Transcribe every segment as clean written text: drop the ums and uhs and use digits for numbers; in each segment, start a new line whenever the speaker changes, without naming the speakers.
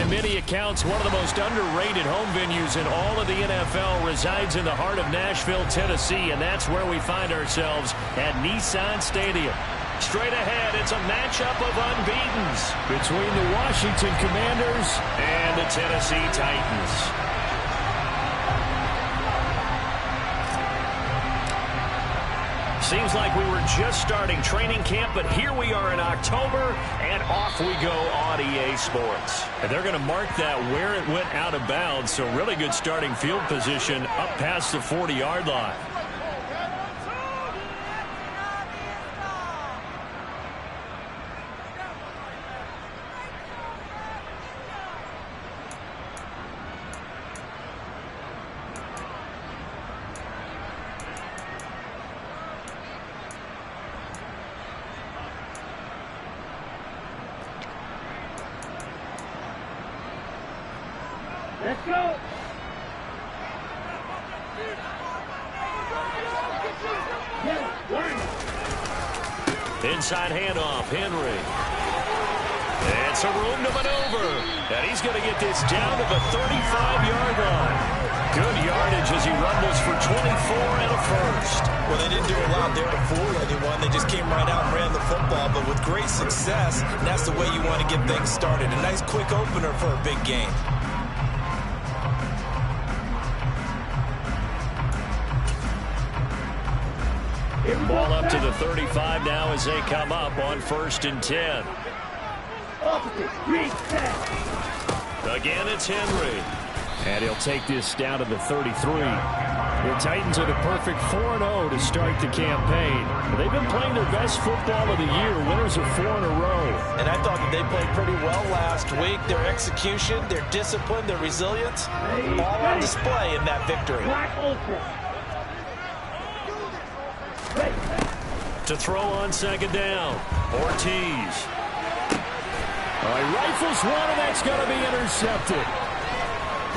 By many accounts, one of the most underrated home venues in all of the NFL resides in the heart of Nashville, Tennessee, and that's where we find ourselves at Nissan Stadium. Straight ahead, it's a matchup of unbeatens between the Washington Commanders and the Tennessee Titans. Seems like we were just starting training camp, but here we are in October, and off we go on EA Sports. And they're going to mark that where it went out of bounds, so really good starting field position up past the 40-yard line.
Let's go.
Inside handoff, Henry. It's a room to maneuver. And he's going to get this down to the 35-yard line. Good yardage as he rumbles for 24 and a first.
Well, they didn't do a lot there to fool anyone. They just came right out and ran the football, but with great success, and that's the way you want to get things started. A nice quick opener for a big game.
Ball up to the 35 now as they come up on 1st and 10. Again, it's Henry. And he'll take this down to the 33. The Titans are the perfect 4-0 to start the campaign. They've been playing their best football of the year, winners of 4 in a row.
And I thought that they played pretty well last week. Their execution, their discipline, their resilience, all on display in that victory.
To throw on 2nd down, Ortiz. He rifles one, and that's going to be intercepted.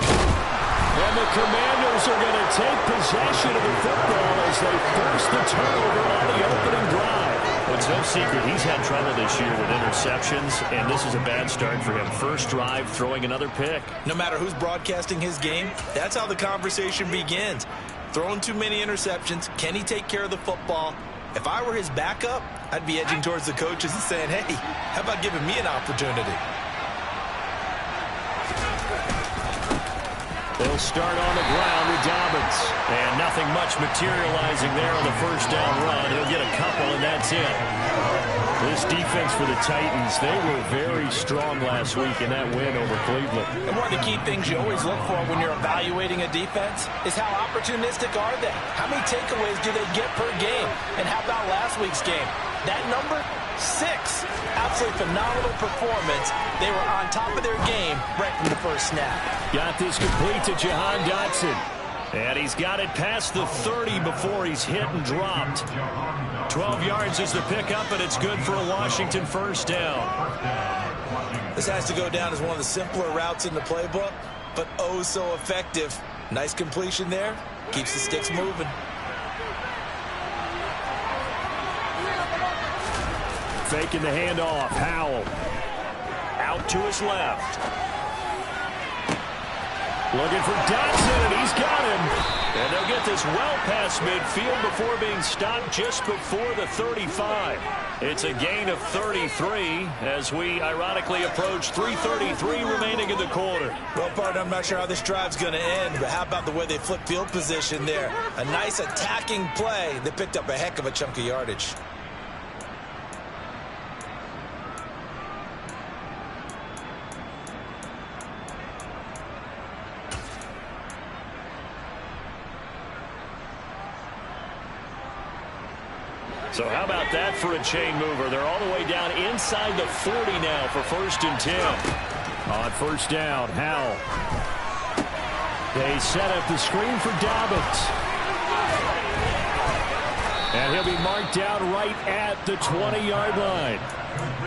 And the Commanders are going to take possession of the football as they force the turnover on the opening drive. Well, it's no secret he's had trouble this year with interceptions, and this is a bad start for him. First drive, throwing another pick.
No matter who's broadcasting his game, that's how the conversation begins. Throwing too many interceptions, can he take care of the football? If I were his backup, I'd be edging towards the coaches and saying, hey, how about giving me an opportunity?
They'll start on the ground with Dobbins. And nothing much materializing there on the first down run. He'll get a couple, and that's it. This defense for the Titans, they were very strong last week in that win over Cleveland.
And one of the key things you always look for when you're evaluating a defense is how opportunistic are they? How many takeaways do they get per game? And how about last week's game? That number, 6. Absolutely phenomenal performance. They were on top of their game right from the first snap.
Got this complete to Jahan Dotson. And he's got it past the 30 before he's hit and dropped. 12 yards is the pickup, and it's good for a Washington first down.
This has to go down as one of the simpler routes in the playbook, but oh so effective. Nice completion there. Keeps the sticks moving.
Faking the handoff. Howell. Out to his left. Looking for Dotson, and he's got him. And they'll get this well past midfield before being stopped just before the 35. It's a gain of 33 as we ironically approach 3:33 remaining in the quarter.
Well, partner, I'm not sure how this drive's going to end, but how about the way they flip field position there? A nice attacking play. They picked up a heck of a chunk of yardage.
So how about that for a chain mover? They're all the way down inside the 40 now for 1st and 10. On first down, Howell. They set up the screen for Dobbins. And he'll be marked down right at the 20-yard line.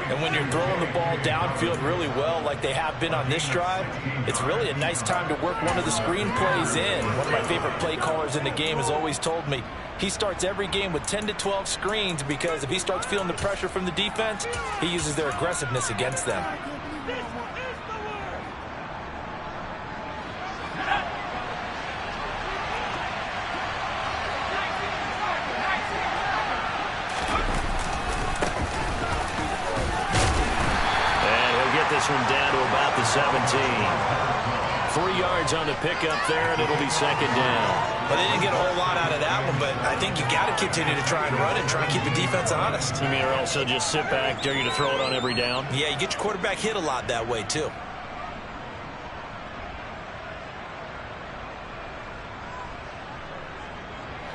And when you're throwing the ball downfield really well like they have been on this drive, it's really a nice time to work one of the screen plays in. One of my favorite play callers in the game has always told me he starts every game with 10 to 12 screens because if he starts feeling the pressure from the defense, he uses their aggressiveness against them.
get this one down to about the 17. 3 yards on the pickup there, and it'll be second down.
Well, they didn't get a whole lot out of that one, but I think you got to continue to try and run and try and keep the defense honest.
You mean, or also just sit back, dare you to throw it on every down?
Yeah, you get your quarterback hit a lot that way, too.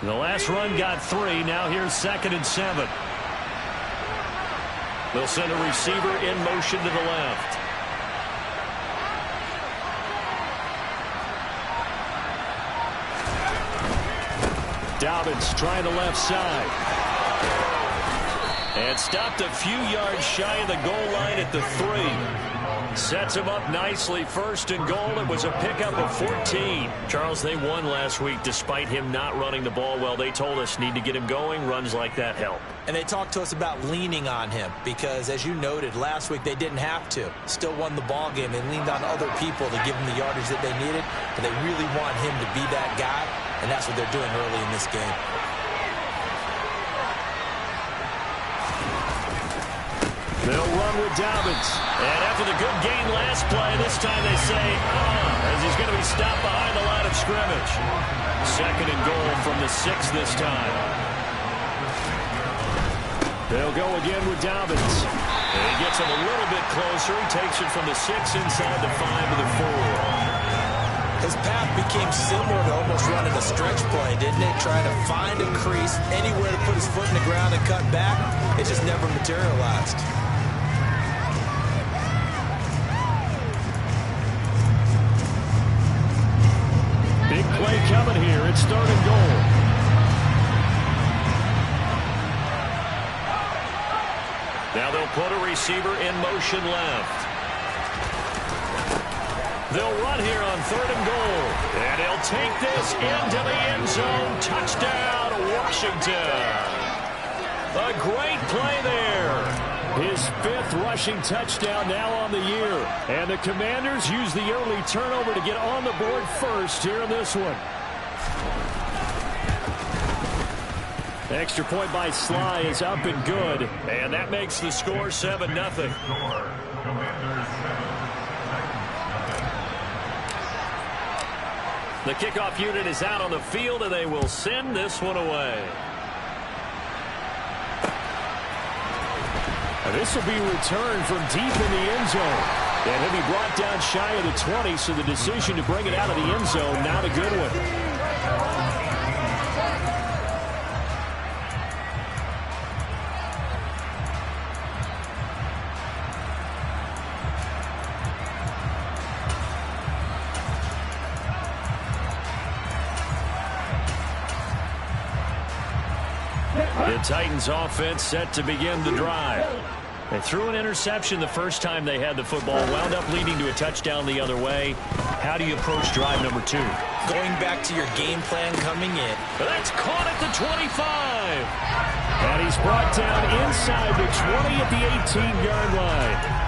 The last run got 3. Now here's 2nd and 7. They'll send a receiver in motion to the left. Dobbins trying the left side. And stopped a few yards shy of the goal line at the 3. Sets him up nicely. 1st and goal. It was a pickup of 14. Charles, they won last week despite him not running the ball well. They told us need to get him going. Runs like that help.
And they talked to us about leaning on him because, as you noted, last week they didn't have to. Still won the ball game. They leaned on other people to give him the yardage that they needed. But they really want him to be that guy, and that's what they're doing early in this game.
They'll run with Dobbins. And after the good gain last play, this time they say, as he's going to be stopped behind the line of scrimmage. 2nd and goal from the 6 this time. They'll go again with Dobbins. And he gets him a little bit closer. He takes it from the 6 inside the 5 to the 4.
His path became similar to almost running a stretch play, didn't it? Trying to find a crease, anywhere to put his foot in the ground and cut back. It just never materialized.
Big play coming here. It's 3rd and goal. Now they'll put a receiver in motion left. They'll run here on 3rd and goal. And he'll take this into the end zone. Touchdown, Washington. A great play there. His 5th rushing touchdown now on the year. And the Commanders use the early turnover to get on the board first here in this one. Extra point by Sly is up and good. And that makes the score 7-0. The kickoff unit is out on the field, and they will send this one away. And this will be returned from deep in the end zone. And he'll be brought down shy of the 20, so the decision to bring it out of the end zone, not a good one. The Titans offense set to begin the drive. They threw an interception the first time they had the football, wound up leading to a touchdown the other way. How do you approach drive number 2?
Going back to your game plan coming in.
But that's caught at the 25. And he's brought down inside the 20 at the 18-yard line.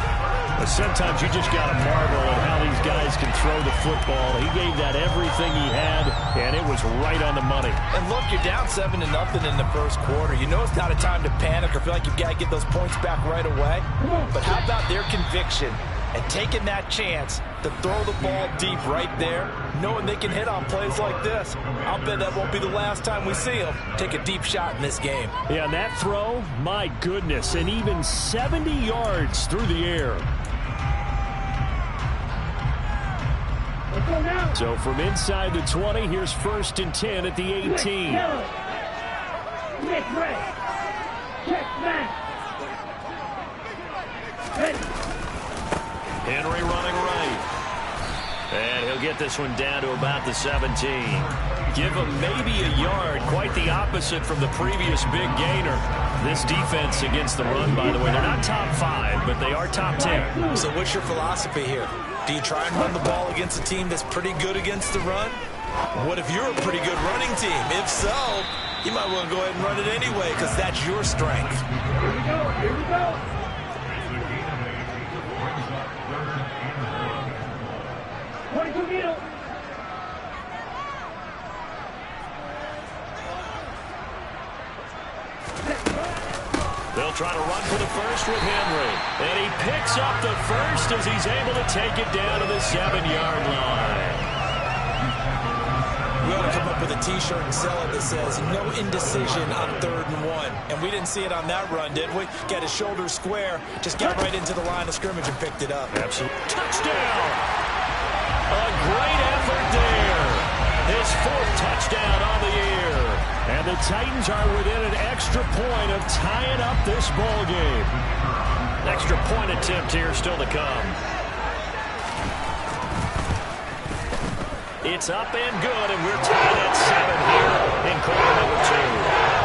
But sometimes you just got to marvel at how these guys can throw the football. He gave that everything he had, and it was right on the money.
And look, you're down 7-0 in the first quarter. You know it's not a time to panic or feel like you've got to get those points back right away. But how about their conviction and taking that chance to throw the ball deep right there, knowing they can hit on plays like this? I'll bet that won't be the last time we see them take a deep shot in this game.
Yeah, and that throw, my goodness, and even 70 yards through the air. So from inside the 20, here's 1st and 10 at the 18. Henry running right. And he'll get this one down to about the 17. Give him maybe a yard. Quite the opposite from the previous big gainer. This defense against the run, by the way, they're not top 5, but they are top 10.
So what's your philosophy here? Do you try and run the ball against a team that's pretty good against the run? What if you're a pretty good running team? If so, you might want to go ahead and run it anyway because that's your strength.
Here we go. Here we go. 22 needle.
They'll try to run for the first with Henry. And he picks up the first as he's able to take it down to the 7-yard line.
We ought to come up with a T-shirt and sell it that says, no indecision on 3rd and 1. And we didn't see it on that run, did we? Got his shoulders square, just got right into the line of scrimmage and picked it up.
Absolutely. Touchdown! A great effort there. His 4th touchdown on the year. And the Titans are within an extra point of tying up this ball game. Extra point attempt here still to come. It's up and good, and we're tied at 7 here in quarter number 2.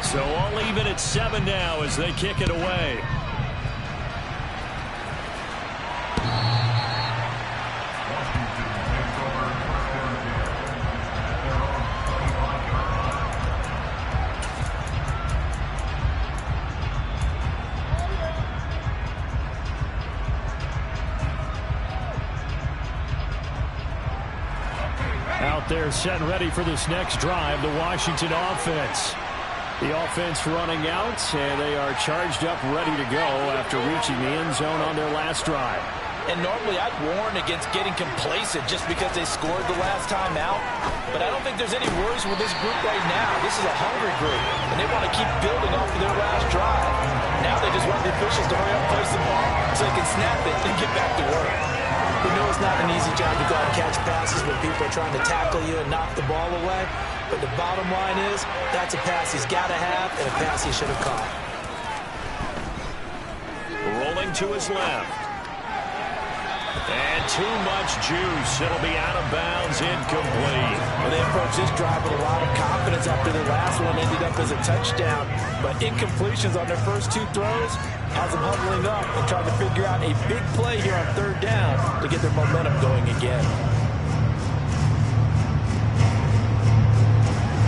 So all even at 7 now as they kick it away. Out there set and ready for this next drive, the Washington offense. The offense running out, and they are charged up, ready to go after reaching the end zone on their last drive.
And normally I'd warn against getting complacent just because they scored the last time out. But I don't think there's any worries with this group right now. This is a hungry group, and they want to keep building off of their last drive. Now they just want the officials to hurry up and place the ball so they can snap it and get back to work. We know it's not an easy job to go out and catch passes when people are trying to tackle you and knock the ball away. But the bottom line is, that's a pass he's got to have and a pass he should have caught.
Rolling to his left. And too much juice. It'll be out of bounds, incomplete.
Well, they approached this drive with a lot of confidence after the last one ended up as a touchdown. But incompletions on their first 2 throws has them huddling up and trying to figure out a big play here on 3rd down to get their momentum going again.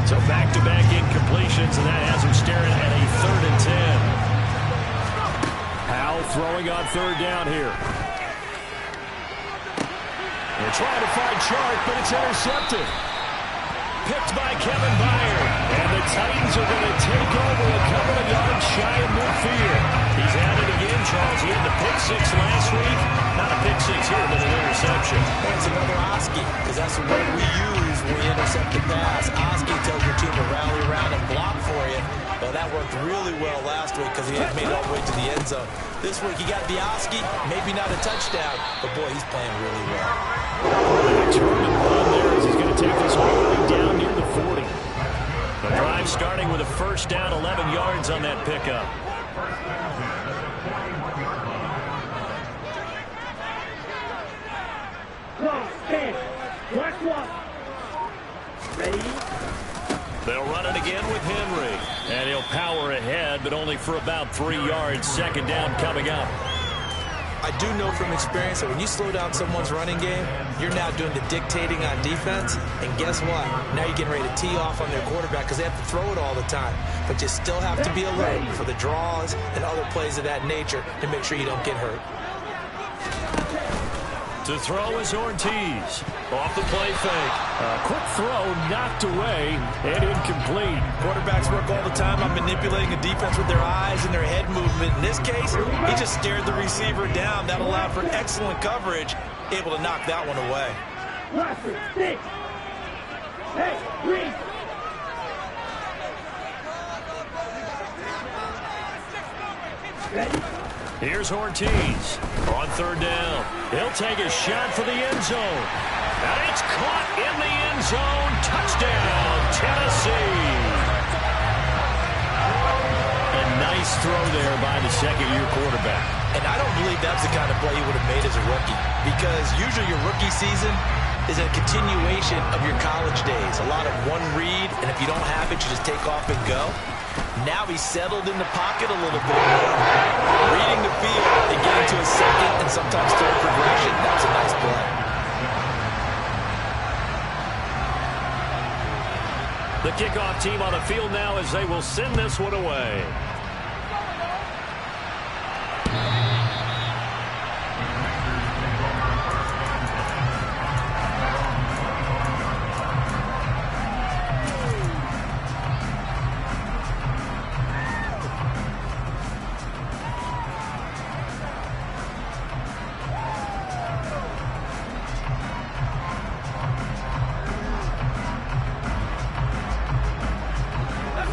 So back-to-back incompletions, and that has them staring at a 3rd and 10. Powell throwing on 3rd down here. They're trying to find Chark, but it's intercepted. Picked by Kevin Byard. And the Titans are going to take over a couple of yards shy of midfield. He's at it again, Charles. He had the pick 6 last week. Not a pick 6 here, but an interception.
And it's another Oski, because that's the word we use when we intercept the pass. Oski tells your team to rally around and block for you. Well, that worked really well last week because he had made it all the way to the end zone. This week he got the Oski, maybe not a touchdown, but boy, he's playing really well.
Determined run there as he's going to take this all the way down near the 40. The drive starting with a 1st down, 11 yards on that pickup.
Stand. Last one. Ready?
They'll run it again with Henry. And he'll power ahead, but only for about 3 yards. 2nd down coming up.
I do know from experience that when you slow down someone's running game, you're now doing the dictating on defense. And guess what? Now you're getting ready to tee off on their quarterback because they have to throw it all the time. But you still have to be alert for the draws and other plays of that nature to make sure you don't get hurt.
To throw is Ortiz. Off the play fake. A quick throw knocked away and incomplete.
Quarterbacks work all the time on manipulating a defense with their eyes and their head movement. In this case, he just stared the receiver down. That allowed for excellent coverage, able to knock that one away.
Six. Hey, green. Ready?
Here's Ortiz on 3rd down. He'll take a shot for the end zone. And it's caught in the end zone. Touchdown, Tennessee. A nice throw there by the 2nd-year quarterback.
And I don't believe that's the kind of play he would have made as a rookie. Because usually your rookie season is a continuation of your college days. A lot of one read, and if you don't have it, you just take off and go. Now he's settled in the pocket a little bit more, reading the field and getting to a 2nd and sometimes 3rd progression. That was a nice play.
The kickoff team on the field now as they will send this one away.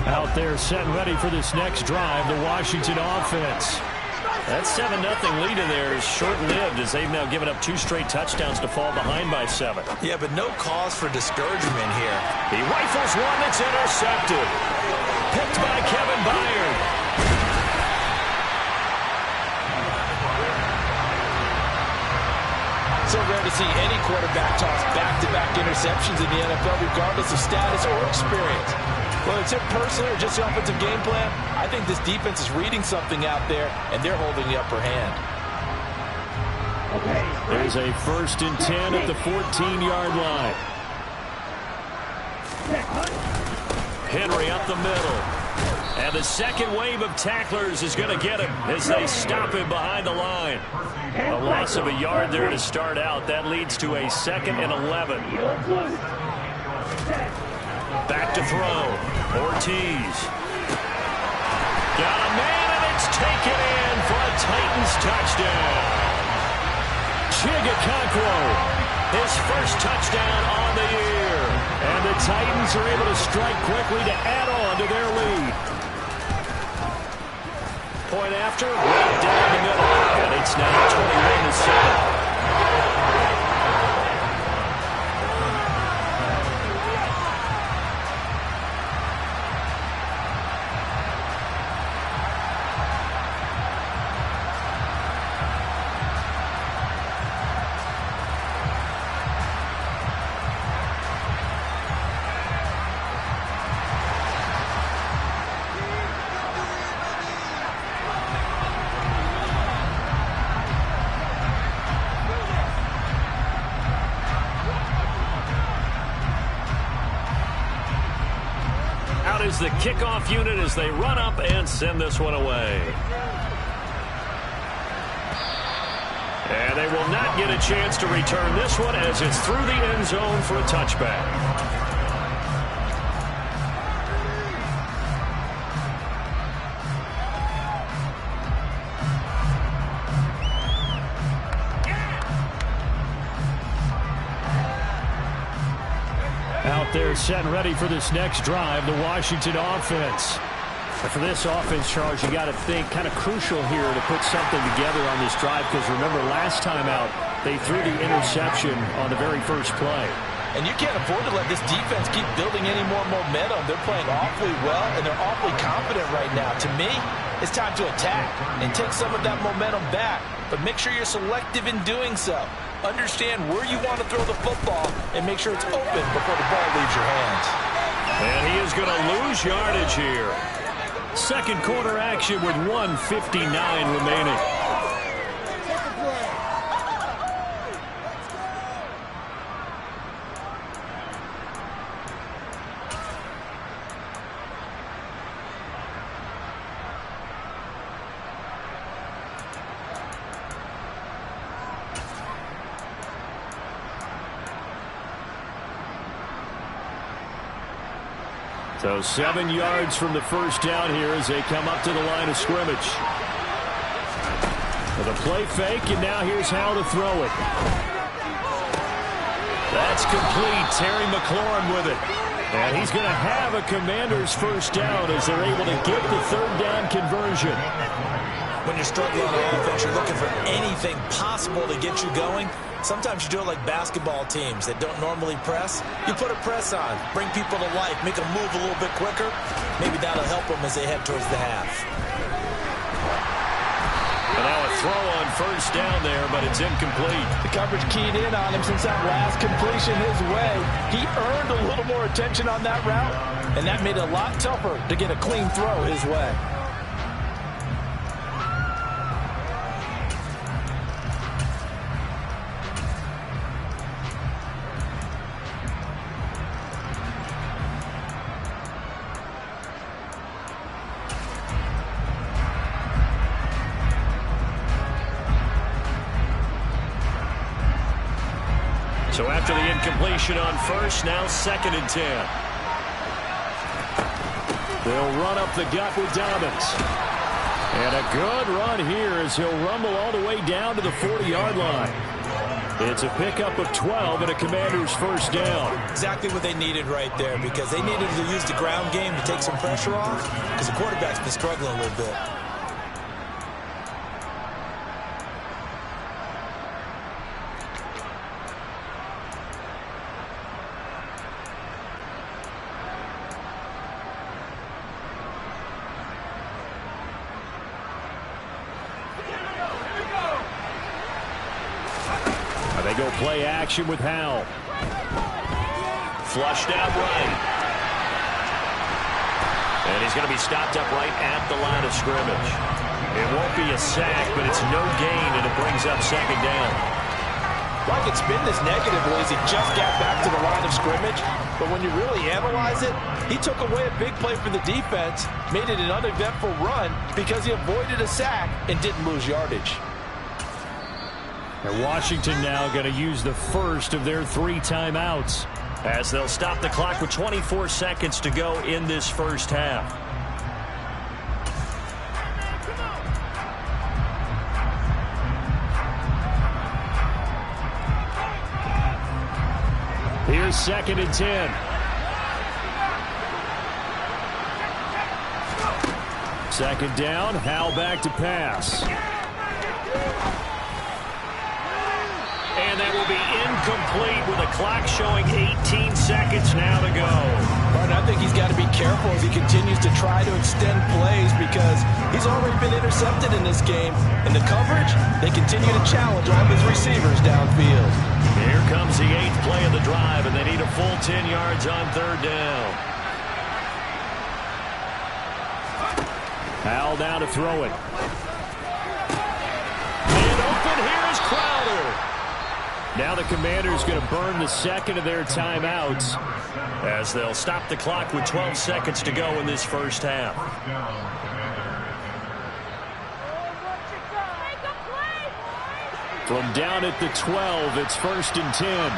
Out there set and ready for this next drive, the Washington offense. That 7-0 lead in there is short-lived as they've now given up 2 straight touchdowns to fall behind by 7.
Yeah, but no cause for discouragement here.
He rifles one that's intercepted. Picked by Kevin Byard.
So rare to see any quarterback toss back-to-back interceptions in the NFL, regardless of status or experience. Whether it's him personally or just the offensive game plan, I think this defense is reading something out there, and they're holding the upper hand.
There's a 1st and 10 at the 14-yard line. Henry up the middle. And the second wave of tacklers is going to get him as they stop him behind the line. A loss of a yard there to start out. That leads to a 2nd and 11. Back to throw. Ortiz. Got a man, and it's taken in for a Titans touchdown. Chigakonkwo, his first touchdown on the year. And the Titans are able to strike quickly to add on to their lead. Point after, right down the middle. And it's now 21-7. Is the kickoff unit as they run up and send this one away. And they will not get a chance to return this one as it's through the end zone for a touchback. Out there set and ready for this next drive, the Washington offense. And for this offense, Charles, you got to think kind of crucial here to put something together on this drive because remember last time out they threw the interception on the very first play.
And you can't afford to let this defense keep building any more momentum. They're playing awfully well, and they're awfully confident right now. To me, it's time to attack and take some of that momentum back. But make sure you're selective in doing so. Understand where you want to throw the football and make sure it's open before the ball leaves your hands.
And he is going to lose yardage here. Second quarter action with 1:59 remaining. So 7 yards from the first down here as they come up to the line of scrimmage. With a play fake, and now here's how to throw it. That's complete. Terry McLaurin with it. And he's going to have a Commander's first down as they're able to get the third down conversion.
When you're struggling on offense, you're looking for anything possible to get you going. Sometimes you do it like basketball teams that don't normally press. You put a press on, bring people to life, make them move a little bit quicker. Maybe that'll help them as they head towards the half.
And now a throw on first down there, but it's incomplete.
The coverage keyed in on him since that last completion his way. He earned a little more attention on that route, and that made it a lot tougher to get a clean throw his way.
So after the incompletion on first, now 2nd and 10. They'll run up the gut with Dobbins. And a good run here as he'll rumble all the way down to the 40-yard line. It's a pickup of 12 and a Commander's first down.
Exactly what they needed right there, because they needed to use the ground game to take some pressure off, because the quarterback's been struggling a little bit.
They go play action with Howell. Flushed out right. And he's going to be stopped up right at the line of scrimmage. It won't be a sack, but it's no gain, and it brings up 2nd down.
Well, I could spin this negatively as he just got back to the line of scrimmage. But when you really analyze it, he took away a big play for the defense, made it an uneventful run because he avoided a sack and didn't lose yardage.
And Washington now going to use the first of their 3 timeouts as they'll stop the clock with 24 seconds to go in this first half. Here's 2nd and 10. Second down, Howell back to pass. And that will be incomplete with a clock showing 18 seconds now to go.
But I think he's got to be careful as he continues to try to extend plays because he's already been intercepted in this game. And the coverage, they continue to challenge all of his receivers downfield.
Here comes the 8th play of the drive, and they need a full 10 yards on 3rd down. Howell down to throw it. And open here is Crowder. Now the Commanders going to burn the 2nd of their timeouts as they'll stop the clock with 12 seconds to go in this first half. From down at the 12, it's 1st and 10.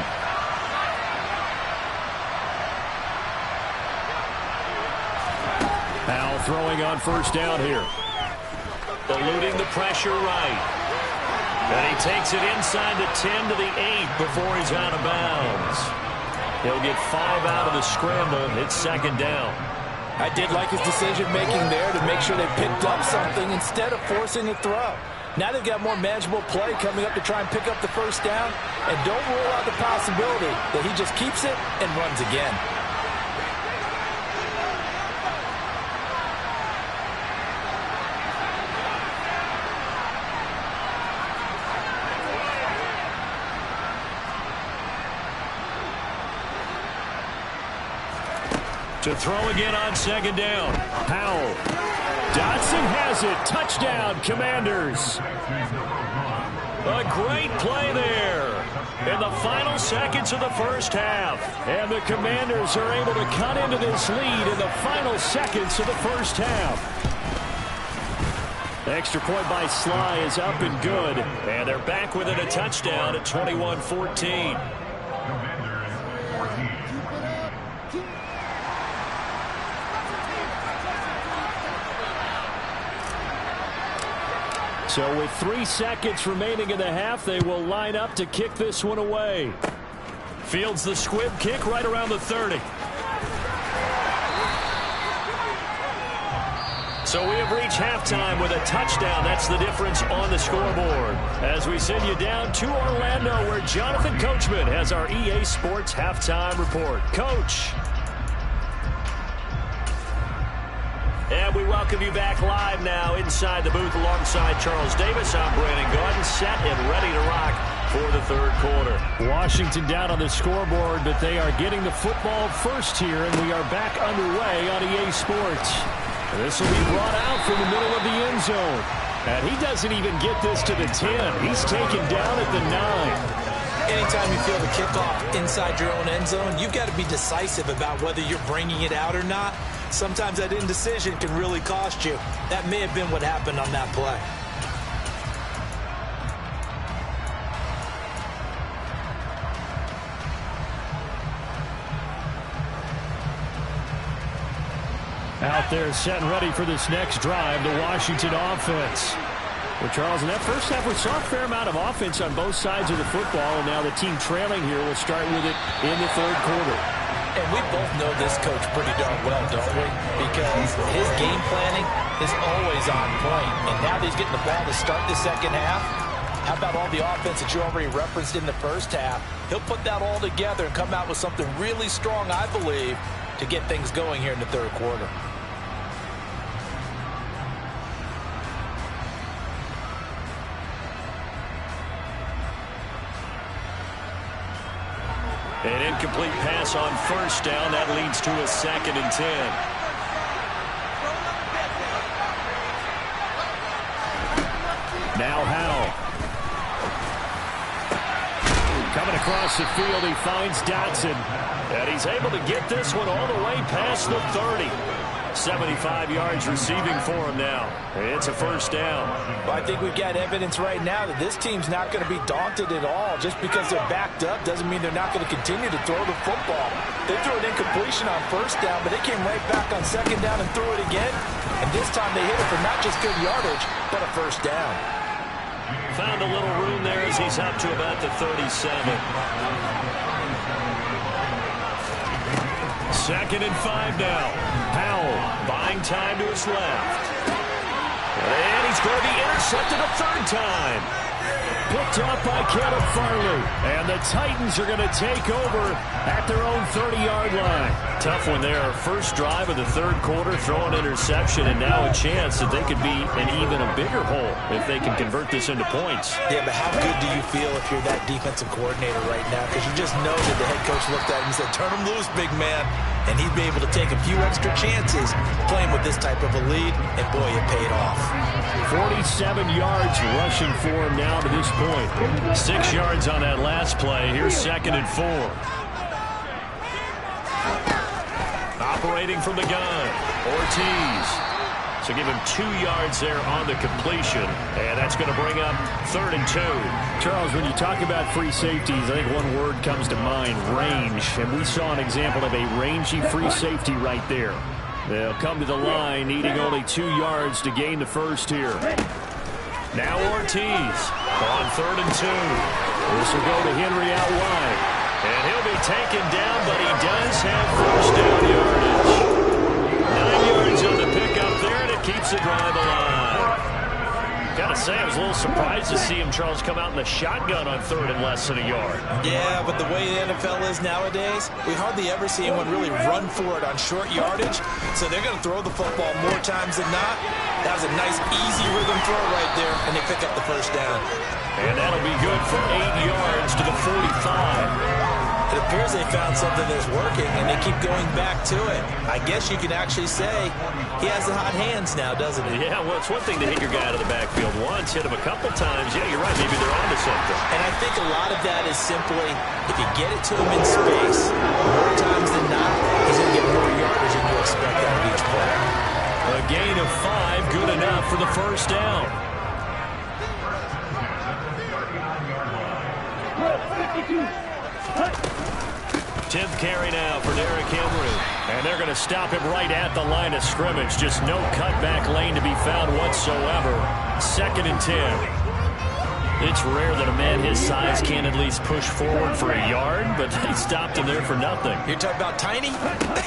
Howell throwing on 1st down here. Eluding the pressure right. And he takes it inside the 10 to the 8 before he's out of bounds. He'll get 5 out of the scramble. It's 2nd down.
I did like his decision-making there to make sure they picked up something instead of forcing a throw. Now they've got more manageable play coming up to try and pick up the 1st down. And don't rule out the possibility that he just keeps it and runs again.
To throw again on 2nd down. Howell. Dotson has it. Touchdown, Commanders. A great play there in the final seconds of the first half. And the Commanders are able to cut into this lead in the final seconds of the first half. Extra point by Sly is up and good. And they're back within a touchdown at 21-14. So with 3 seconds remaining in the half, they will line up to kick this one away. Fields the squib kick right around the 30. So we have reached halftime with a touchdown. That's the difference on the scoreboard. As we send you down to Orlando, where Jonathan Coachman has our EA Sports halftime report. Coach. And we welcome you back live now inside the booth alongside Charles Davis. I'm Brandon Gordon, set and ready to rock for the 3rd quarter. Washington down on the scoreboard, but they are getting the football first here, and we are back underway on EA Sports. This will be brought out from the middle of the end zone. And he doesn't even get this to the 10. He's taken down at the 9.
Anytime you feel the kickoff inside your own end zone, you've got to be decisive about whether you're bringing it out or not. Sometimes that indecision can really cost you. That may have been what happened on that play.
Out there set and ready for this next drive, the Washington offense. Well, Charles, in that first half, we saw a fair amount of offense on both sides of the football, and now the team trailing here will start with it in the third quarter.
And we both know this coach pretty darn well, don't we? Because his game planning is always on point. And now that he's getting the ball to start the second half, how about all the offense that you already referenced in the first half? He'll put that all together and come out with something really strong, I believe, to get things going here in the third quarter.
An incomplete pass on first down. That leads to a 2nd and 10. Now Howell. Coming across the field, he finds Dotson. And he's able to get this one all the way past the 30. 75 yards receiving for him now. It's a first down.
Well, I think we've got evidence right now that this team's not going to be daunted at all. Just because they're backed up doesn't mean they're not going to continue to throw the football. They threw an incompletion on first down, but they came right back on second down and threw it again. And this time they hit it for not just good yardage, but a first down.
Found a little room there as he's up to about the 37. 2nd and 5 now. Howell buying time to his left. And he's going to be intercepted a third time. Picked up by Caleb Farley. And the Titans are going to take over at their own 30-yard line. Tough one there. First drive of the third quarter, throw an interception, and now a chance that they could be in even a bigger hole if they can convert this into points.
Yeah, but how good do you feel if you're that defensive coordinator right now? Because you just know that the head coach looked at him and said, turn him loose, big man. And he'd be able to take a few extra chances playing with this type of a lead, and boy, it paid off.
47 yards rushing for him now to this point. 6 yards on that last play. Here's 2nd and 4. Operating from the gun, Ortiz. So give him 2 yards there on the completion, and that's going to bring up 3rd and 2. Charles, when you talk about free safeties, I think one word comes to mind, range. And we saw an example of a rangy free safety right there. They'll come to the line, needing only 2 yards to gain the first here. Now Ortiz on 3rd and 2. This will go to Henry out wide. And he'll be taken down, but he does have first down yardage. 9 yards on the pickup there, and it keeps the drive alive. Gotta say, I was a little surprised to see him, Charles, come out in the shotgun on 3rd and less than a yard.
Yeah, but the way the NFL is nowadays, we hardly ever see anyone really run for it on short yardage. So they're going to throw the football more times than not. That was a nice, easy rhythm throw right there, and they pick up the first down.
And that'll be good for 8 yards to the 45.
It appears they found something that's working, and they keep going back to it. I guess you can actually say he has the hot hands now, doesn't he?
Yeah, well, it's one thing to hit your guy out of the backfield once, hit him a couple times. Yeah, you're right. Maybe they're onto something.
And I think a lot of that is simply if you get it to him in space, more times than not, he's going to get more yardage than you expect out of each play.
A gain of 5, good enough for the first down. 10th carry now for Derrick Henry. And they're going to stop him right at the line of scrimmage. Just no cutback lane to be found whatsoever. 2nd and 10. It's rare that a man his size can at least push forward for a yard, but they stopped him there for nothing.
You're talking about Tiny?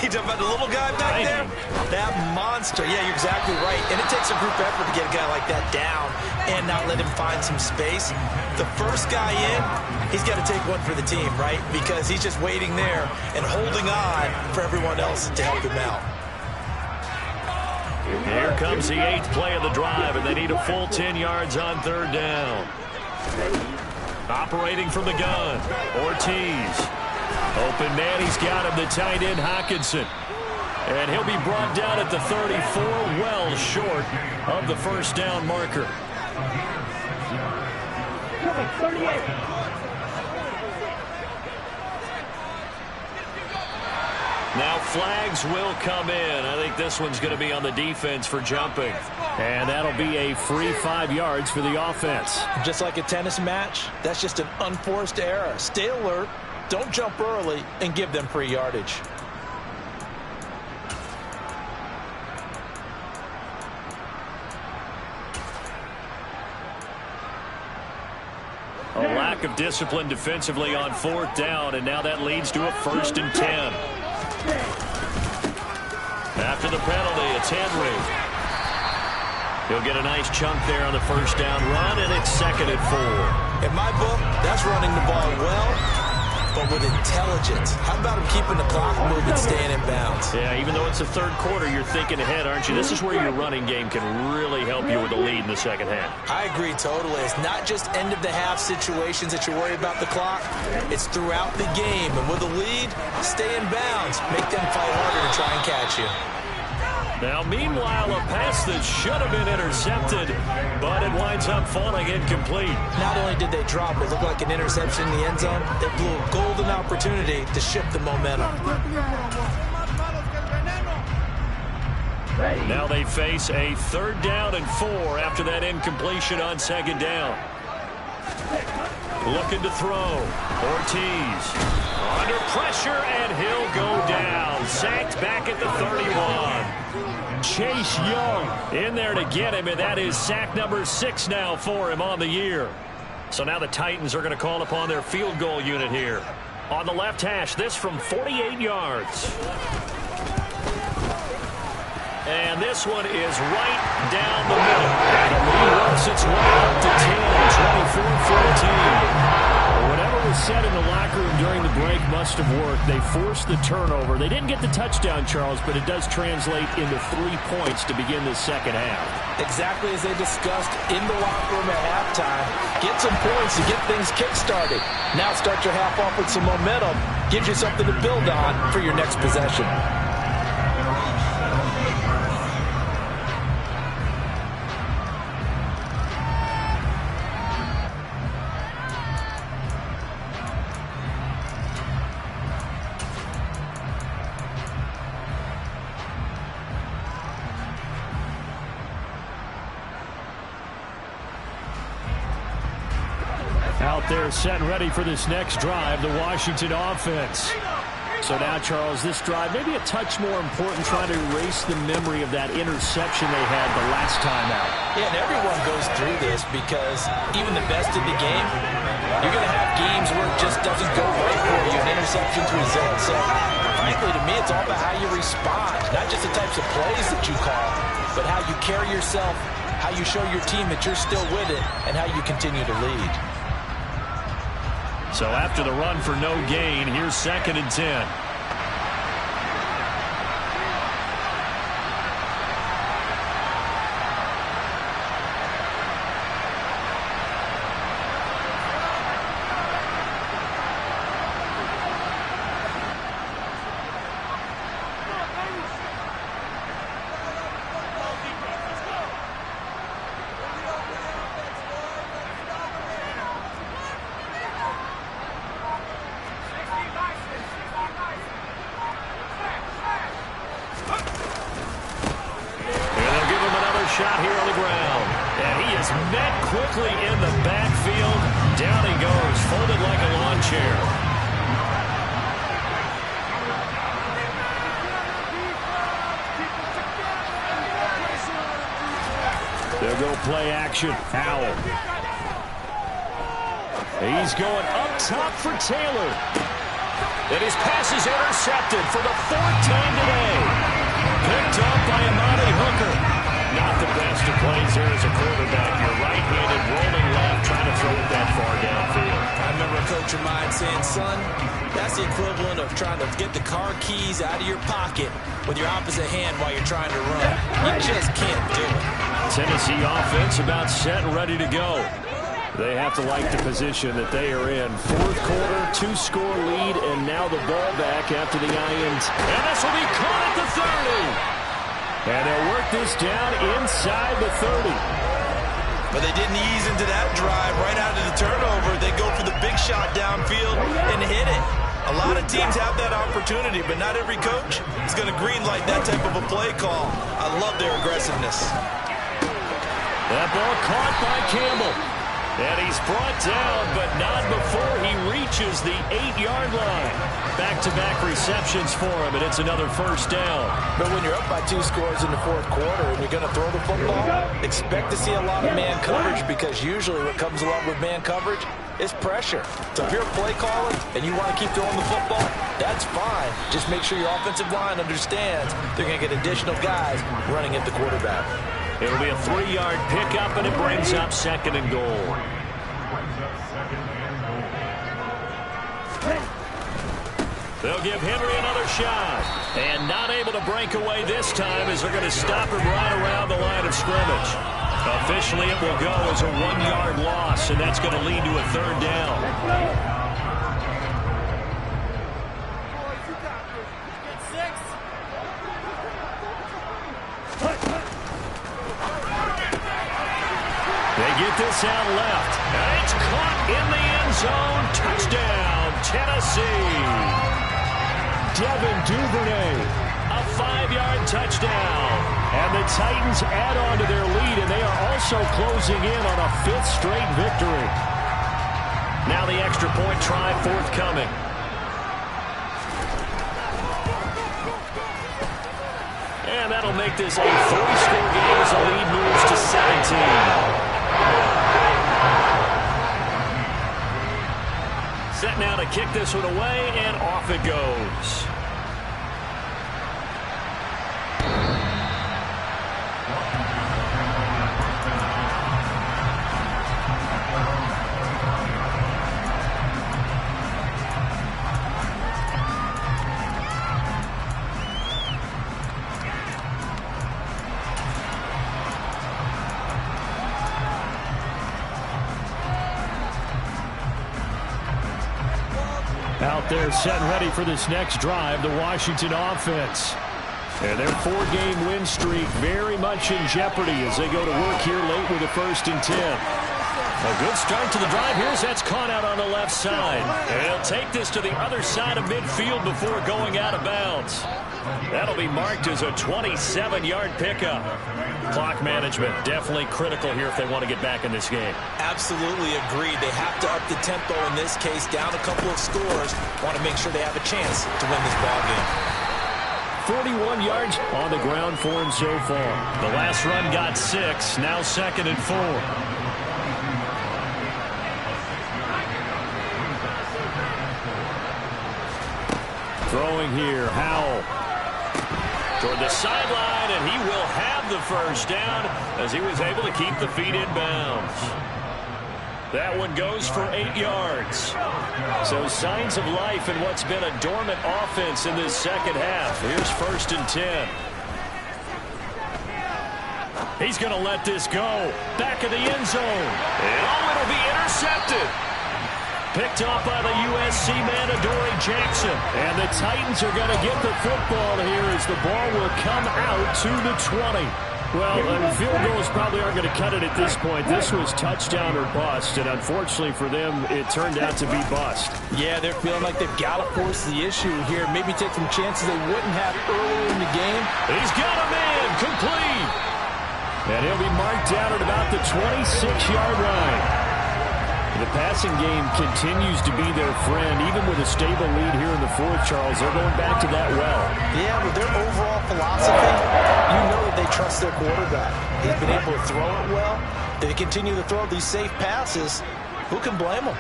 You're talking about the little guy back there? That monster. Yeah, you're exactly right. And it takes a group effort to get a guy like that down and not let him find some space. The first guy in, he's got to take one for the team, right? Because he's just waiting there and holding on for everyone else to help him out.
Here comes the 8th play of the drive, and they need a full 10 yards on 3rd down. Operating from the gun, Ortiz. Open man, he's got him, the tight end, Hockenson. And he'll be brought down at the 34, well short of the first down marker.
38.
Now flags will come in. I think this one's going to be on the defense for jumping. And that'll be a free 5 yards for the offense.
Just like a tennis match, that's just an unforced error. Stay alert, don't jump early, and give them free yardage.
lack of discipline defensively on 4th down, and now that leads to a 1st and 10. After the penalty, it's Henry. He'll get a nice chunk there on the 1st down run, and it's 2nd and 4.
In my book, that's running the ball well, but with intelligence. How about him keeping the clock moving, staying in bounds?
Yeah, even though it's the 3rd quarter, you're thinking ahead, aren't you? This is where your running game can really help you with a lead in the 2nd half.
I agree totally. It's not just end-of-the-half situations that you worry about the clock. It's throughout the game. And with a lead, stay in bounds. Make them fight harder to try and catch you.
Now, meanwhile, a pass that should have been intercepted, but it winds up falling incomplete.
Not only did they drop it, looked like an interception in the end zone, they blew a golden opportunity to shift the momentum.
Now they face a 3rd down and 4 after that incompletion on 2nd down. Looking to throw. Ortiz under pressure, and he'll go down. Sacked back at the 31. Chase Young in there to get him, and that is sack number 6 now for him on the year. So now the Titans are going to call upon their field goal unit here. On the left hash, this from 48 yards. And this one is right down the middle. The lead works its way up to 10, 24-14. Whatever was said in the locker room during the break must have worked. They forced the turnover. They didn't get the touchdown, Charles, but it does translate into 3 points to begin the 2nd half.
Exactly as they discussed in the locker room at halftime. Get some points to get things kick-started. Now start your half off with some momentum. Gives you something to build on for your next possession.
Out there set and ready for this next drive, the Washington offense. So now, Charles, this drive maybe a touch more important, trying to erase the memory of that interception they had the last time out.
Yeah, and everyone goes through this because even the best in the game, you're going to have games where it just doesn't go right for you, and interceptions result. So, frankly, to me, it's all about how you respond, not just the types of plays that you call, but how you carry yourself, how you show your team that you're still with it, and how you continue to lead.
So after the run for no gain, here's 2nd and 10. Shot here on the ground. And he is met quickly in the backfield. Down he goes, folded like a lawn chair. They'll go play action. Howell. He's going up top for Taylor. And his pass is intercepted for the 4th time today. Picked up by Amani Hooker. Not the best of plays there as a quarterback. You're right-handed, rolling left, trying to throw it that far downfield.
I remember a coach of mine saying, son, that's the equivalent of trying to get the car keys out of your pocket with your opposite hand while you're trying to run. You just can't do it.
Tennessee offense about set and ready to go. They have to like the position that they are in. 4th quarter, 2-score lead, and now the ball back after the INT. And this will be caught at the 30. And they'll work this down inside the 30.
But they didn't ease into that drive right out of the turnover. They go for the big shot downfield and hit it. A lot of teams have that opportunity, but not every coach is going to greenlight that type of a play call. I love their aggressiveness.
That ball caught by Campbell. And he's brought down, but not before he reaches the 8-yard line. Back-to-back receptions for him, and it's another 1st down.
But when you're up by 2 scores in the 4th quarter and you're going to throw the football, expect to see a lot of man coverage, because usually what comes along with man coverage It's pressure. So if you're a play caller and you want to keep throwing the football, that's fine. Just make sure your offensive line understands they're going to get additional guys running at the quarterback.
It'll be a 3-yard pickup, and it brings up 2nd and goal. They'll give Henry another shot. And not able to break away this time as they're going to stop him right around the line of scrimmage. Officially, it will go as a 1-yard loss, and that's going to lead to a 3rd down. They get this out left. And it's caught in the end zone. Touchdown, Tennessee. Devin Duvernay, a 5-yard touchdown. And the Titans add on to their lead, and they are also closing in on a 5th straight victory. Now the extra point try forthcoming. And that'll make this a 3-score game as the lead moves to 17. Set now to kick this one away, and off it goes. Out there set and ready for this next drive, the Washington offense. And their 4-game win streak very much in jeopardy as they go to work here late with a 1st and 10. A good start to the drive. Here's that's caught out on the left side. And he'll take this to the other side of midfield before going out of bounds. That'll be marked as a 27-yard pickup. Clock management definitely critical here if they want to get back in this game.
Absolutely agreed. They have to up the tempo in this case, down a couple of scores. Want to make sure they have a chance to win this ball game.
41 yards on the ground for him so far. The last run got 6. Now 2nd and 4. Throwing here, Howell. Toward the sideline, and he will have the 1st down as he was able to keep the feet in bounds. That one goes for 8 yards. So signs of life in what's been a dormant offense in this second half. Here's 1st and 10. He's going to let this go. Back of the end zone. And it'll be intercepted. Picked off by the USC man, Adoree Jackson. And the Titans are going to get the football here as the ball will come out to the 20. Well, field goals probably aren't going to cut it at this point. This was touchdown or bust, and unfortunately for them, it turned out to be bust.
Yeah, they're feeling like they've got to force the issue here. Maybe take some chances they wouldn't have earlier in the game.
He's got a man, complete. And he'll be marked down at about the 26-yard line. The passing game continues to be their friend, even with a stable lead here in the 4th, Charles. They're going back to that well.
Yeah, with their overall philosophy, you know that they trust their quarterback. He's been able to throw it well. They continue to throw these safe passes. Who can blame them?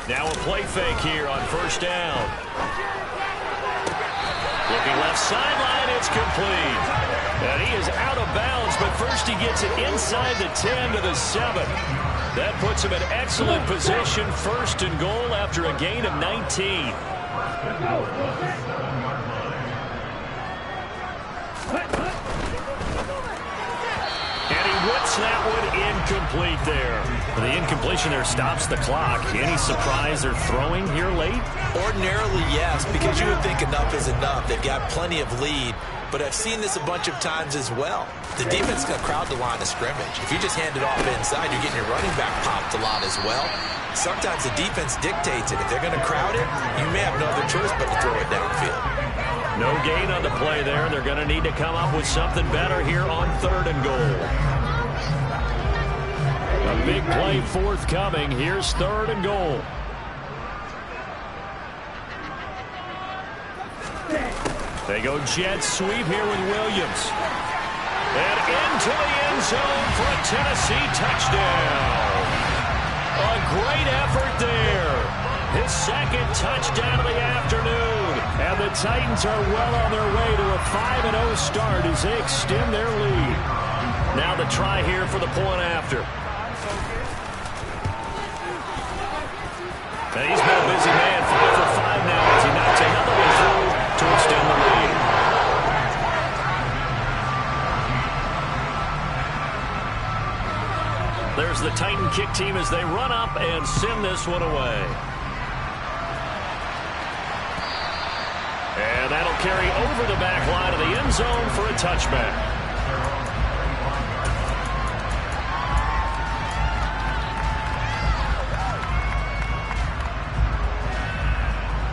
Now a play fake here on 1st down. Looking left sideline, it's complete. And he is out of bounds, but first he gets it inside the 10 to the 7. That puts him in excellent position, 1st and goal after a gain of 19. And he whips that one incomplete there. The incompletion there stops the clock. Any surprise they're throwing here late?
Ordinarily, yes, because you would think enough is enough. They've got plenty of lead. But I've seen this a bunch of times as well. The defense is going to crowd the line of scrimmage. If you just hand it off inside, you're getting your running back popped a lot as well. Sometimes the defense dictates it. If they're going to crowd it, you may have no other choice but to throw it downfield.
No gain on the play there. They're going to need to come up with something better here on 3rd and goal. A big play forthcoming. Here's 3rd and goal. They go jet sweep here with Williams. And into the end zone for a Tennessee touchdown. A great effort there. His second touchdown of the afternoon. And the Titans are well on their way to a 5-0 start as they extend their lead. Now the try here for the point after. And he's been a busy man, 5 for 5 now as he knocks another one through to extend the lead. There's the Titan kick team as they run up and send this one away. And that'll carry over the back line of the end zone for a touchback.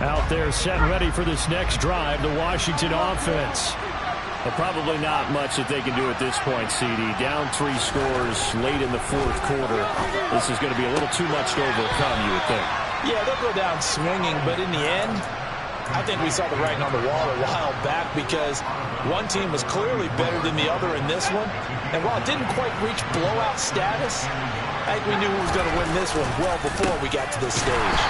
Out there set and ready for this next drive, the Washington offense. But probably not much that they can do at this point, CD. Down 3 scores late in the fourth quarter. This is going to be a little too much to overcome, you would think.
Yeah, they'll go down swinging, but in the end, I think we saw the writing on the wall a while back because one team was clearly better than the other in this one. And while it didn't quite reach blowout status, I think we knew who was going to win this one well before we got to this stage.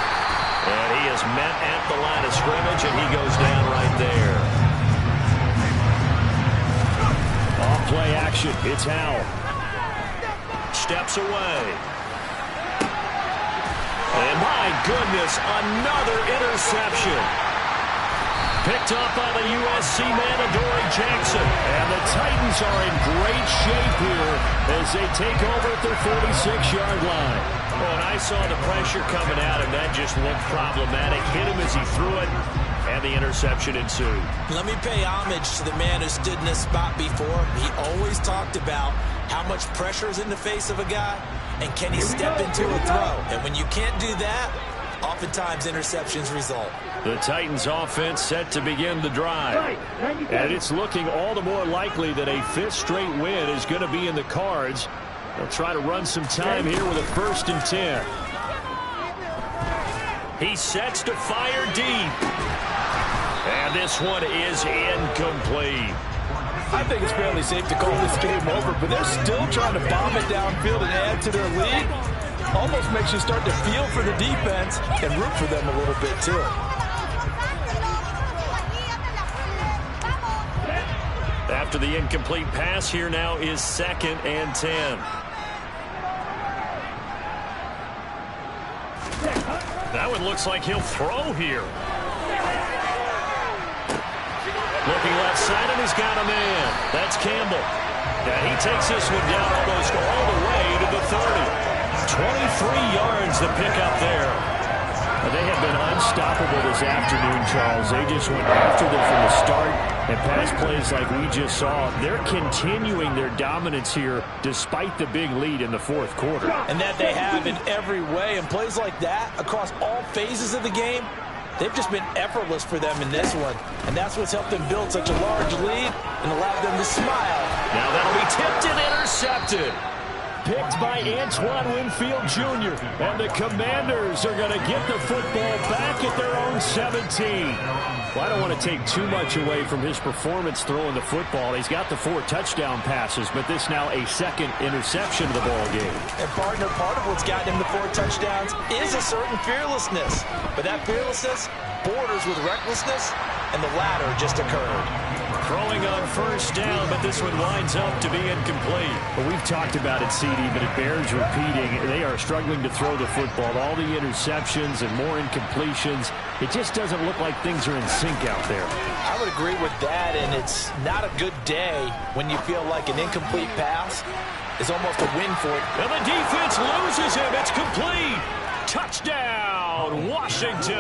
And he is met at the line of scrimmage, and he goes down right there. Off play action. It's Howell. Steps away. And my goodness, another interception. Picked up by the USC man, Adoree Jackson. And the Titans are in great shape here as they take over at their 46-yard line. Well, and I saw the pressure coming at him. That just looked problematic. Hit him as he threw it, and the interception ensued.
Let me pay homage to the man who stood in this spot before. He always talked about how much pressure is in the face of a guy, and can he step into a throw. And when you can't do that, oftentimes interceptions result.
The Titans offense set to begin the drive. And it's looking all the more likely that a 5th straight win is going to be in the cards. They'll try to run some time here with a 1st and 10. He sets to fire deep. And this one is incomplete.
I think it's fairly safe to call this game over, but they're still trying to bomb it downfield and add to their lead. Almost makes you start to feel for the defense and root for them a little bit, too.
After the incomplete pass, here now is 2nd and 10. That one looks like he'll throw here. Looking left side, and he's got a man. That's Campbell. And he takes this one down almost all the way to the 30. 23 yards to pick up there. They have been unstoppable this afternoon, Charles. They just went after them from the start. And pass plays like we just saw, they're continuing their dominance here despite the big lead in the fourth quarter.
And that they have in every way. And plays like that across all phases of the game, they've just been effortless for them in this one. And that's what's helped them build such a large lead and allowed them to smile.
Now that'll be tipped and intercepted. Picked by Antoine Winfield Jr. And the Commanders are going to get the football back at their own 17. Well, I don't want to take too much away from his performance throwing the football. He's got the 4 touchdown passes, but this now a 2nd interception of the ball game.
And partner, part of what's gotten him the 4 touchdowns is a certain fearlessness. But that fearlessness borders with recklessness, and the latter just occurred.
Throwing on 1st down, but this one winds up to be incomplete. Well, we've talked about it, CD, but it bears repeating. They are struggling to throw the football. All the interceptions and more incompletions. It just doesn't look like things are in sync out there.
I would agree with that, and it's not a good day when you feel like an incomplete pass is almost a win for it.
And the defense loses him. It's complete. Touchdown, Washington.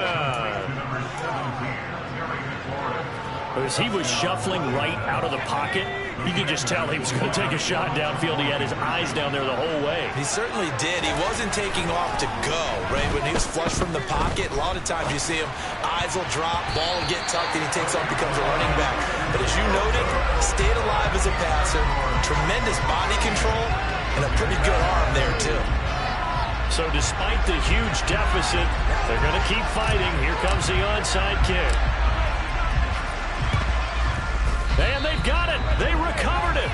As he was shuffling right out of the pocket, you could just tell he was going to take a shot downfield. He had his eyes down there the whole way.
He certainly did. He wasn't taking off to go, right? When he was flush from the pocket, a lot of times you see him, eyes will drop, ball will get tucked, and he takes off, becomes a running back. But as you noted, stayed alive as a passer, tremendous body control, and a pretty good arm there, too.
So despite the huge deficit, they're going to keep fighting. Here comes the onside kick. And they've got it. They recovered it.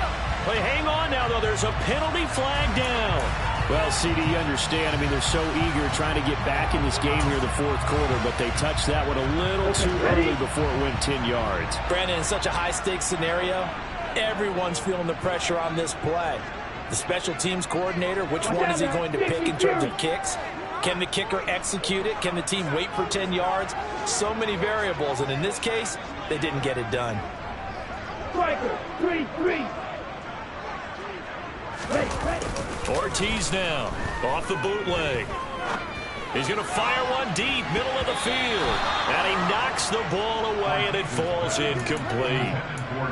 They hang on now, though. There's a penalty flag down. Well, CD, you understand. I mean, they're so eager trying to get back in this game here in the fourth quarter, but they touched that one a little too early before it went 10 yards.
Brandon, in such a high-stakes scenario, everyone's feeling the pressure on this play. The special teams coordinator, which one is he going to pick in terms of kicks? Can the kicker execute it? Can the team wait for 10 yards? So many variables, and in this case, they didn't get it done.
Striker, 3-3.
Ortiz now, off the bootleg. He's going to fire one deep, middle of the field. And he knocks the ball away, and it falls incomplete.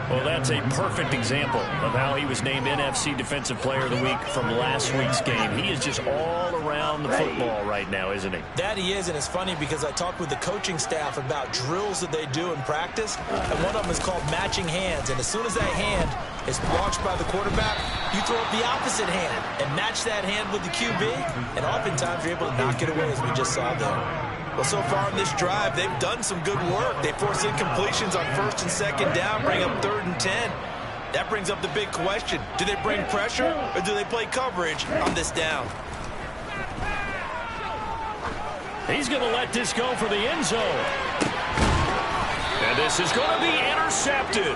Well, that's a perfect example of how he was named NFC Defensive Player of the Week from last week's game. He is just all around the football right now, isn't he?
That he is, and it's funny because I talked with the coaching staff about drills that they do in practice, and one of them is called matching hands. And as soon as that hand is launched by the quarterback, you throw up the opposite hand and match that hand with the QB, and oftentimes you're able to knock it away, as we just saw there. Well, so far in this drive, they've done some good work. They force incompletions on 1st and 2nd down, bring up 3rd and 10. That brings up the big question. Do they bring pressure, or do they play coverage on this down?
He's going to let this go for the end zone. And this is going to be intercepted.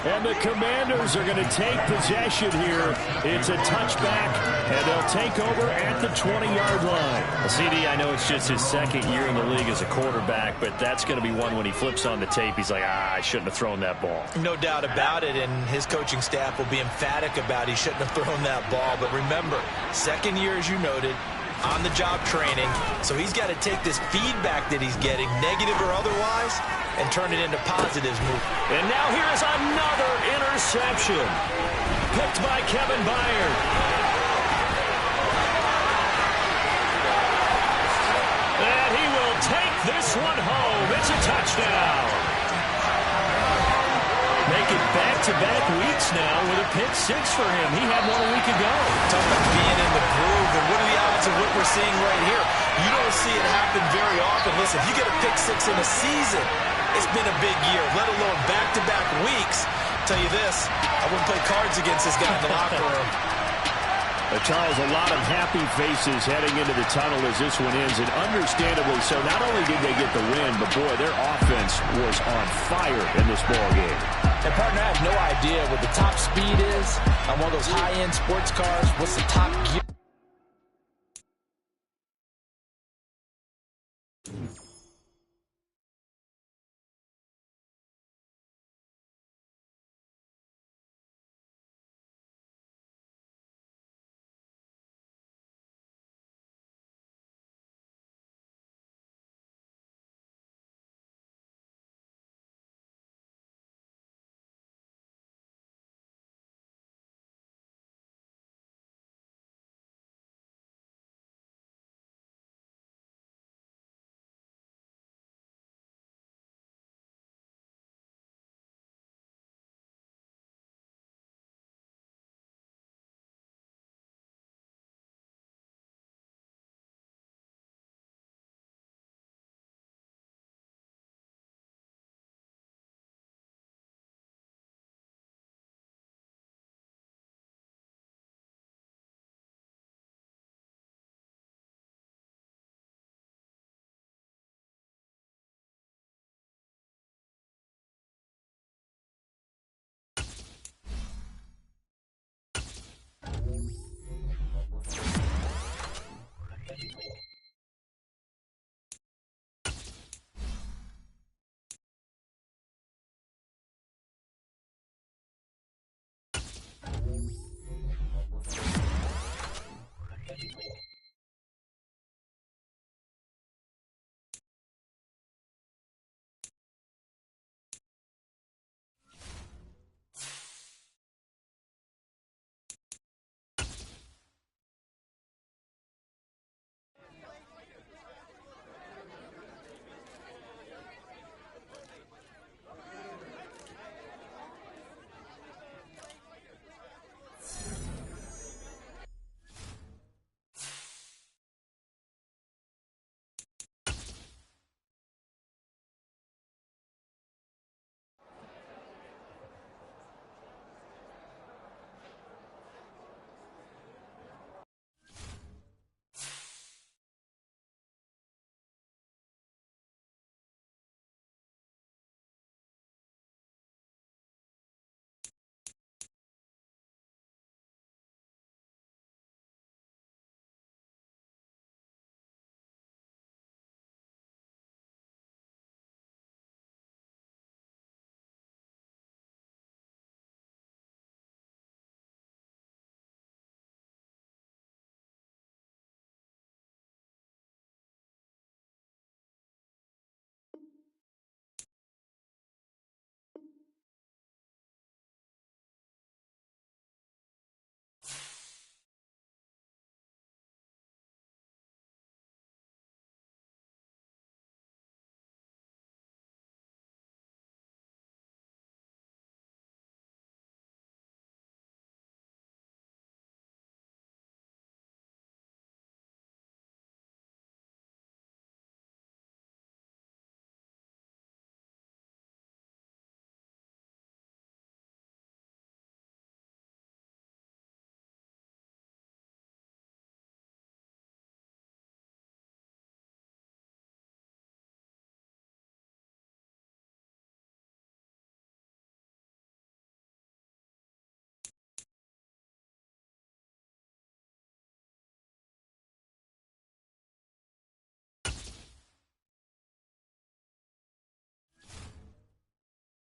And the Commanders are going to take possession here. It's a touchback, and they'll take over at the 20-yard line. Well, CD, I know it's just his 2nd year in the league as a quarterback, but that's going to be one when he flips on the tape. He's like, I shouldn't have thrown that ball.
No doubt about it, and his coaching staff will be emphatic about he shouldn't have thrown that ball. But remember, 2nd year, as you noted, on-the-job training, so he's got to take this feedback that he's getting, negative or otherwise, and turn it into positives.
And now here is another interception, picked by Kevin Byard. And he will take this one home. It's a touchdown. Make it back-to-back weeks now with a pick 6 for him. He had one a week ago.
Talk about being in the groove, and what are the odds of what we're seeing right here? You don't see it happen very often. Listen, if you get a pick 6 in a season, it's been a big year, let alone back-to-back weeks. I'll tell you this, I wouldn't play cards against this guy in the locker room.
Charles, a lot of happy faces heading into the tunnel as this one ends, and understandably so. Not only did they get the win, but boy, their offense was on fire in this ball game.
And partner, I have no idea what the top speed is on one of those high-end sports cars. What's the top gear?